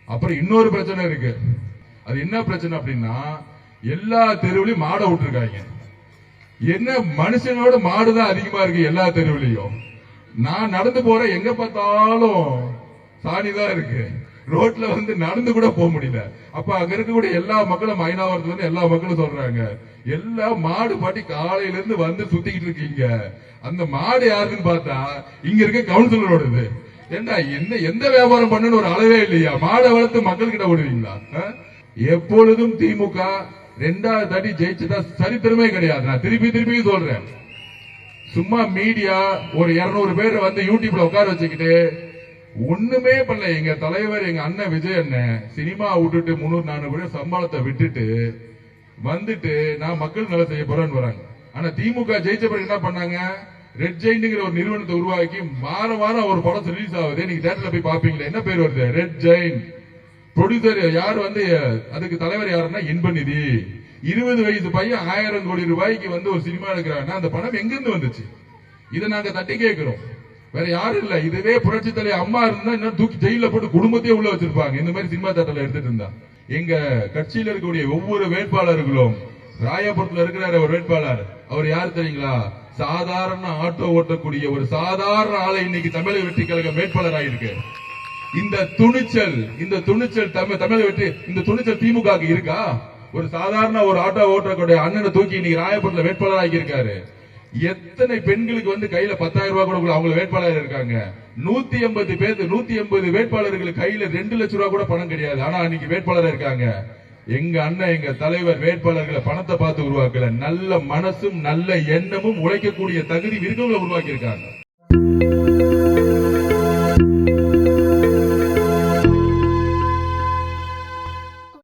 அப்புறம் இன்னொரு பிரச்சனை இருக்கு. அது என்ன பிரச்சனை அப்படின்னா, எல்லா தெருவிலையும் மாடை விட்டுருக்காங்க. என்ன மனுஷனோட மாடுதான் அதிகமா இருக்கு எல்லா தெருவிலையும். நான் நடந்து போறேன், எங்க பார்த்தாலும் சாணிதான் இருக்கு. ரோட்ல நடந்து கூட போக முடியல. அப்ப அங்க இருக்கக்கூடிய எல்லா மக்களும், ஐநாவரத்துல இருந்து எல்லா மக்களும் சொல்றாங்க, எல்லா மாடு பாட்டி காலையில இருந்து சுத்திக்கிட்டு இருக்கீங்க. அந்த மாடு யாருக்குன்னு பார்த்தா இங்க இருக்க கவுன்சிலரோடது. ஏண்டா எந்த வியாபாரம் பண்ணு ஒரு அளவே இல்லையா? மாடை வளர்த்து மக்கள் கிட்ட விடுவீங்களா? எப்பொழுதும் திமுக 2வது தாட்டி ஜெயிச்சதா சரித்திரமே கிடையாது. நான் திருப்பி சொல்றேன். சும்மா மீடியா ஒரு 200 பேர் யூடியூப்ல உட்கார வச்சுக்கிட்டு ஒண்ணுமே பண்ணல. எங்க தலைவர், எங்க அண்ணன் விஜய் அண்ணன் சினிமா விட்டுட்டு 300-400 பேர் சம்பளத்தை விட்டுட்டு நான் மக்கள் நல செய்ய போறேன்னு வராங்க. ஆனா திமுக ஜெயிச்ச பிறகு என்ன பண்ணாங்க? ரெட் ஜெயின்ட்ங்கிற ஒரு நிறுவனத்தை உருவாக்கி வாரம் ஒரு படம் ரிலீஸ் ஆகுது. நீங்க தியேட்டர்ல போய் பாப்பீங்களா? என்ன பேர் வருது? Red giant. ப்ரொடியூசர் யார்? அதுக்கு தலைவர் யாருன்னா இன்பநிதி. 20 வயசு பையன் 1000 கோடி ரூபாய்க்கு ஒரு சினிமா எடுக்கிறாங்கன்னா அந்த பணம் எங்க இருந்து வந்துச்சு? இதை நாங்க தட்டி கேட்கிறோம். வேற யாரும் இல்ல. இதுவே புரட்சி தலைவர் அம்மா இருந்தா இன்னும் தூக்கி ஜெயில போட்டு குடும்பத்தையே உள்ள வச்சிருப்பாங்க. இந்த மாதிரி சினிமா தேட்டர்ல எடுத்துட்டு இருந்தா. எங்க கட்சியில் இருக்கக்கூடிய ஒவ்வொரு வேட்பாளர்களும், ராயபுரத்துல இருக்கிற ஒரு வேட்பாளர், அவர் யாரு தெரியுங்களா? சாதாரண ஆட்டோ ஓட்டக்கூடிய ஒரு சாதாரண ஆளை இன்னைக்கு தமிழக வெற்றி கழகம் வேட்பாளர் ஆயிருக்கு. இந்த துணிச்சல் தமிழக வெற்றி, இந்த துணிச்சல் திமுக இருக்கா? ஒரு சாதாரண ஒரு ஆட்டோ ஓட்டக்கூடிய அண்ணனை தூக்கி இன்னைக்கு ராயபுரத்துல வேட்பாளர் ஆகி இருக்காரு. எத்தனை பெண்களுக்கு கையில 10,000 ரூபாய் கூட அவங்க வேட்பாளர் இருக்காங்க. 150 வேட்பாளர்களுக்கு கையில 2 லட்சம் ரூபாய் கூட பணம் கிடையாது. ஆனா இன்னைக்கு வேட்பாளர் இருக்காங்க. எங்க அண்ணன், எங்க தலைவர் வேட்பாளர்களை பணத்தை பார்த்து உருவாக்கல. நல்ல மனசும் நல்ல எண்ணமும் உழைக்கக்கூடிய தகுதி இருக்கவங்களை உருவாக்கி இருக்காங்க.